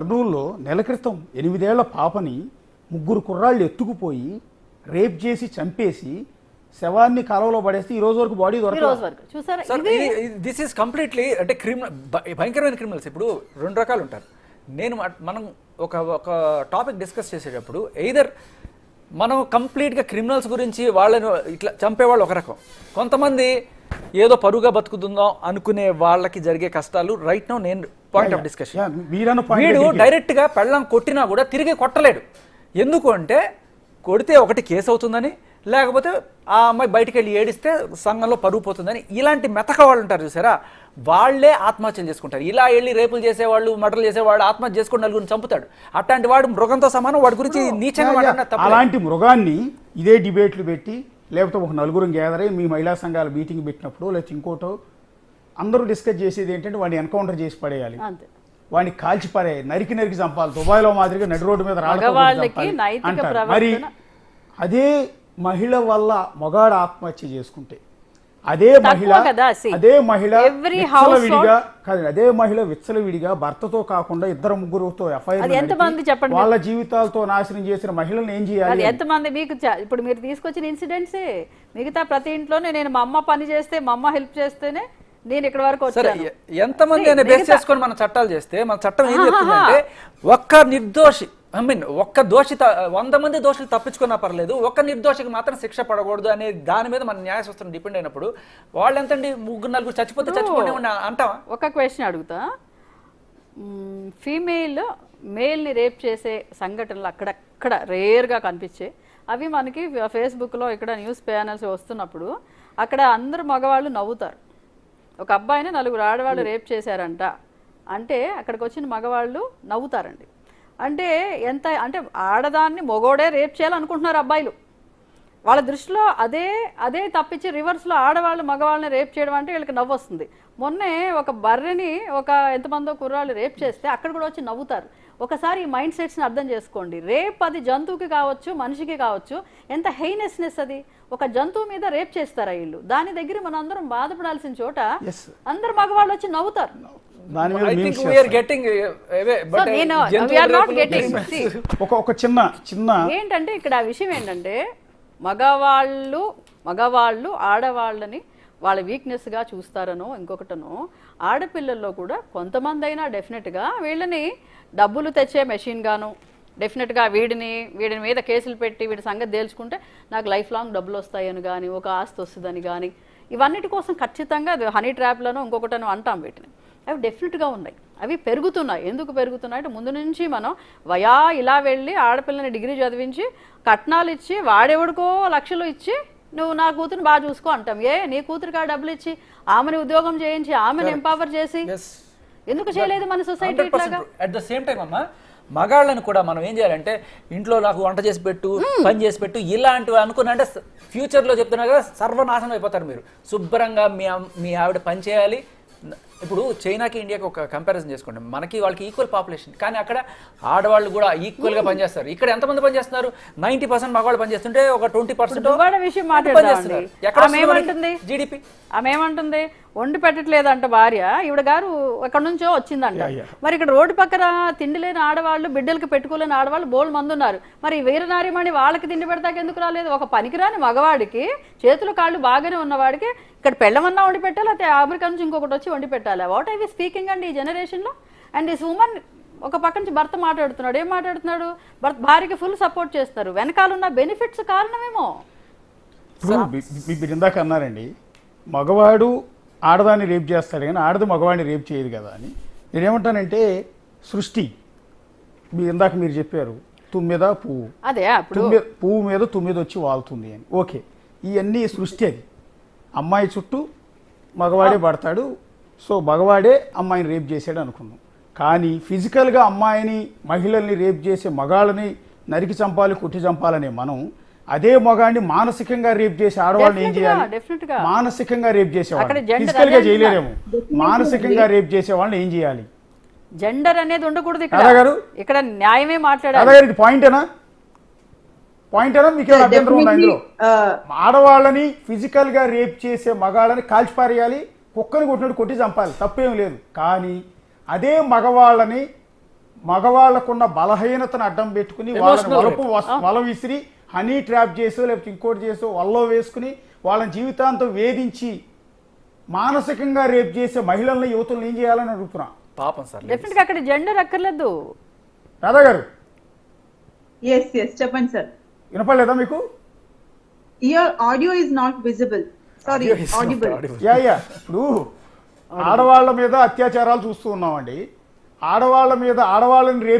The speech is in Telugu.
కర్నూలులో నెల క్రితం 8 ఏళ్ల పాపని 3 కుర్రాళ్ళు ఎత్తుకుపోయి రేప్ చేసి చంపేసి శవాన్ని కాలువలో పడేస్తే ఈ రోజు వరకు బాడీ దొరకలేదు. దిస్ ఈస్ కంప్లీట్లీ అంటే భయంకరమైన క్రిమినల్స్. ఇప్పుడు 2 రకాలు ఉంటారు. మనం ఒక టాపిక్ డిస్కస్ చేసేటప్పుడు ఎయిదర్ మనం కంప్లీట్గా క్రిమినల్స్ గురించి వాళ్ళని ఇట్లా చంపేవాళ్ళు ఒక రకం, కొంతమంది ఏదో పరుగా బతుకుతుందాం అనుకునే వాళ్ళకి జరిగే కష్టాలు రైట్ నో నేను పాయింట్ ఆఫ్ డిస్కషన్. వీడు డైరెక్ట్గా పెళ్ళం కొట్టినా కూడా తిరిగి కొట్టలేడు. ఎందుకు అంటే కొడితే ఒకటి కేసు అవుతుందని, లేకపోతే ఆ అమ్మాయి బయటికి వెళ్ళి ఏడిస్తే సంఘంలో పరుగు పోతుందని. ఇలాంటి మెతక వాళ్ళు ఉంటారు చూసారా, వాళ్లే ఆత్మహత్యలు చేసుకుంటారు. ఇలా వెళ్ళి రేపులు చేసేవాళ్ళు, మర్డర్లు చేసేవాళ్ళు ఆత్మహత్య చేసుకుని నలుగురిని చంపుతాడు. అట్లాంటి వాడు మృగంతో సమానం. వాడి గురించి నీచంగా అలాంటి మృగాన్ని ఇదే డిబేట్లు పెట్టి, లేకపోతే ఒక నలుగురు గ్యాదర్ అయ్యి మీ మహిళా సంఘాల మీటింగ్ పెట్టినప్పుడు లేకపోతే ఇంకోటో అందరూ డిస్కస్ చేసేది ఏంటంటే వాడిని ఎన్కౌంటర్ చేసి పడేయాలి, వాడిని కాల్చి పడేయాలి, నరికి చంపాలి, దుబాయ్లో మాదిరిగా నడి రోడ్డు మీద అంటారు. మరి అదే మహిళ వల్ల మగాడు ఆత్మహత్య చేసుకుంటే అదే మహిళ విచ్చలవిడిగా భర్తతో కాకుండా 2-3తో ఎఫ్ఐఆర్ వాళ్ళ జీవితాలతో నాశనం చేసిన మహిళలను ఏం చేయాలి? ఎంతమంది మీకు ఇప్పుడు మీరు తీసుకొచ్చిన ఇన్సిడెంట్సే మిగతా ప్రతి ఇంట్లోనే నేను మా అమ్మ పని చేస్తే మా అమ్మ హెల్ప్ చేస్తేనే నేను ఇక్కడ వరకు వచ్చాను. ఎంతమంది బేస్ చేసుకొని మన చట్టాలు చేస్తే మన చట్టం ఏం చెప్తుందంటే ఒక్క నిర్దోషి ఒక్క దోషి 100 మంది దోషులు తప్పించుకున్నా పర్లేదు, ఒక్క నిర్దోషికి మాత్రం శిక్ష పడకూడదు అనే దాని మీద మన న్యాయ వ్యవస్థను డిపెండ్ అయినప్పుడు వాళ్ళు ఎంతండి 3-4 చచ్చిపోతే చచ్చిపోండి అంటావా? ఒక క్వశ్చన్ అడుగుతా, ఫీమేల్ మేల్ని రేప్ చేసే సంఘటనలు అక్కడక్కడ రేర్గా కనిపించే అవి మనకి ఫేస్బుక్లో ఇక్కడ న్యూస్ ప్యానల్స్ వస్తున్నప్పుడు అక్కడ అందరు మగవాళ్ళు నవ్వుతారు. ఒక అబ్బాయిని 4 ఆడవాళ్ళు రేప్ చేశారంట అంటే అక్కడికి వచ్చిన మగవాళ్ళు నవ్వుతారండి. అంటే ఎంత అంటే ఆడదాన్ని మొగోడే రేప్ చేయాలనుకుంటున్నారు అబ్బాయిలు. వాళ్ళ దృష్టిలో అదే తప్పించి రివర్స్లో ఆడవాళ్ళు మగవాళ్ళని రేప్ చేయడం అంటే వీళ్ళకి నవ్వు వస్తుంది. మొన్నే ఒక బర్రెని ఎంతమందో కుర్రాళ్ళు రేప్ చేస్తే అక్కడ కూడా వచ్చి నవ్వుతారు. ఒకసారి ఈ మైండ్ సెట్స్ని అర్థం చేసుకోండి. రేప్ అది జంతువుకి కావచ్చు, మనిషికి కావచ్చు, ఎంత హెయినెస్నెస్ అది. ఒక జంతువు మీద రేప్ చేస్తారా వీళ్ళు? దాని దగ్గర మన అందరం బాధపడాల్సిన చోట అందరు మగవాళ్ళు వచ్చి నవ్వుతారు. ఏంటంటే ఇక్కడ విషయం ఏంటంటే మగవాళ్ళు ఆడవాళ్ళని వాళ్ళ వీక్నెస్గా చూస్తారనో ఇంకొకటనో, ఆడపిల్లల్లో కూడా కొంతమంది అయినా డెఫినెట్గా వీళ్ళని డబ్బులు తెచ్చే మెషిన్ గాను, డెఫినెట్గా వీడి మీద కేసులు పెట్టి వీడి సంగతి తేల్చుకుంటే నాకు లైఫ్ లాంగ్ డబ్బులు వస్తాయని కానీ, ఒక ఆస్తి వస్తుందని కానీ, ఇవన్నిటి కోసం ఖచ్చితంగా హనీ ట్రాప్లను ఇంకొకటనో అంటాం. వీటిని అవి డెఫినెట్గా ఉన్నాయి, అవి పెరుగుతున్నాయి. ఎందుకు పెరుగుతున్నాయి అంటే ముందు నుంచి మనం ఇలా వెళ్ళి ఆడపిల్లని డిగ్రీ చదివించి కట్నాలు ఇచ్చి వాడెవడికో లక్షలు ఇచ్చి నువ్వు నా కూతురుని బాగా చూసుకో అంటాం. నీ కూతురికి ఆ డబ్బులు ఇచ్చి ఆమెని ఉద్యోగం చేయించి ఆమెను ఎంపవర్ చేసి ఎందుకు చేయలేదు మన society? At the same time అమ్మా మగాళ్ళని కూడా మనం ఏం చేయాలంటే ఇంట్లో నాకు వంట చేసి పెట్టు, పని చేసి పెట్టు ఇలాంటివి అనుకున్నా అంటే ఫ్యూచర్లో చెప్తున్నా కదా సర్వనాశనం అయిపోతారు మీరు. శుభ్రంగా మీ ఆవిడ పని చేయాలి. ఇప్పుడు చైనాకి ఇండియాకి ఒక కంపారిజన్ చేసుకోండి, మనకి వాళ్ళకి ఈక్వల్ పాపులేషన్, కానీ అక్కడ ఆడవాళ్ళు కూడా ఈక్వల్గా పనిచేస్తారు. ఇక్కడ ఎంతమంది పనిచేస్తున్నారు? 90% మగవాళ్ళు పనిచేస్తుంటే ఒక 20% విషయం మాట్లాడుతుంది. జీడిపి ఆమె ఏమంటుంది, వండి పెట్టట్లేదంట భార్య, ఈవిడ గారు ఎక్కడి నుంచో వచ్చిందంట. మరి ఇక్కడ రోడ్డు పక్కన తిండి లేని ఆడవాళ్ళు, బిడ్డలకి పెట్టుకోలేని ఆడవాళ్ళు బోల్ మంది ఉన్నారు. మరి వీరనారిమణి వాళ్ళకి తిండి పెడతాక ఎందుకు రాలేదు? ఒక పనికిరాని మగవాడికి, చేతులు కాళ్ళు బాగానే ఉన్నవాడికి ఇక్కడ పెళ్ళమన్నా వండి పెట్టాలి, అయితే అమెరికా నుంచి ఇంకొకటి వచ్చి వండి పెట్టాలి. వాట్ ఐ వి స్పీకింగ్ అండి ఈ జనరేషన్లో. అండ్ దిస్ ఉమెన్ ఒక పక్క నుంచి భర్త మాట్లాడుతున్నాడు, ఏం మాట్లాడుతున్నాడు? భార్యకి ఫుల్ సపోర్ట్ చేస్తారు. వెనకాలన్న బెనిఫిట్స్ కారణమేమో. మీరు ఇందాక అన్నారండి మగవాడు ఆడదాన్ని రేప్ చేస్తాడు కానీ ఆడది మగవాడిని రేప్ చేయదు కదా అని. నేనేమంటానంటే సృష్టి, ఇందాక మీరు చెప్పారు తుమ్మిద పువ్వు, అదే పువ్వు మీద 9 వచ్చి వాళ్తుంది అని. ఓకే, ఇవన్నీ సృష్టి. అది అమ్మాయి చుట్టూ మగవాడే పడతాడు, సో మగవాడే అమ్మాయిని రేప్ చేశాడు అనుకున్నాం. కానీ ఫిజికల్గా అమ్మాయిని, మహిళల్ని రేప్ చేసే మగాళ్ళని నరికి చంపాలి, కొట్టి చంపాలనే మనం అదే మగాడిని మానసికంగా రేప్ చేసే ఆడవాళ్ళని ఏం చేయాలి? మానసికంగా రేప్ చేసేవాళ్ళు ఫిజికల్ గా చేయలేరేమో, మానసికంగా రేప్ చేసే వాళ్ళని ఏం చేయాలి? జెండర్ అనేది ఉండకూడదు ఇక్కడ న్యాయమే మాట్లాడాలి. పాయింటేనా మీకు అభ్యంతరం ఉందా ఇందులో? ఆడవాళ్ళని ఫిజికల్ గా రేప్ చేసే మగాళ్ళని కాల్చిపారేయాలి, కుక్కని కొట్టినట్టు కొట్టి చంపాలి, తప్పేం లేదు. కానీ అదే మగవాళ్ళని మగవాళ్లకున్న బలహీనతను అడ్డం పెట్టుకుని వాళ్ళని Emotional వల విసిరి హనీ ట్రాప్ చేసో లేకపోతే ఇంకోటి చేసో వల్లో వేసుకుని వాళ్ళని జీవితాంతం వేధించి మానసికంగా రేప్ చేసే మహిళల్ని యువతులను ఏం చేయాలని అడుగుతున్నా. పాపం సార్ డెఫినెట్ గా అక్కడ జెండర్ అక్కర్లేదు. రాధా గారు ఎస్ చెప్పండి సార్. వినపడలేదా మీకు? Your audio is not visible. Sorry, audible. Yeah ఇప్పుడు ఆడవాళ్ళ మీద అత్యాచారాలు చూస్తూ ఉన్నామండి. ఆడవాళ్ళని రేప్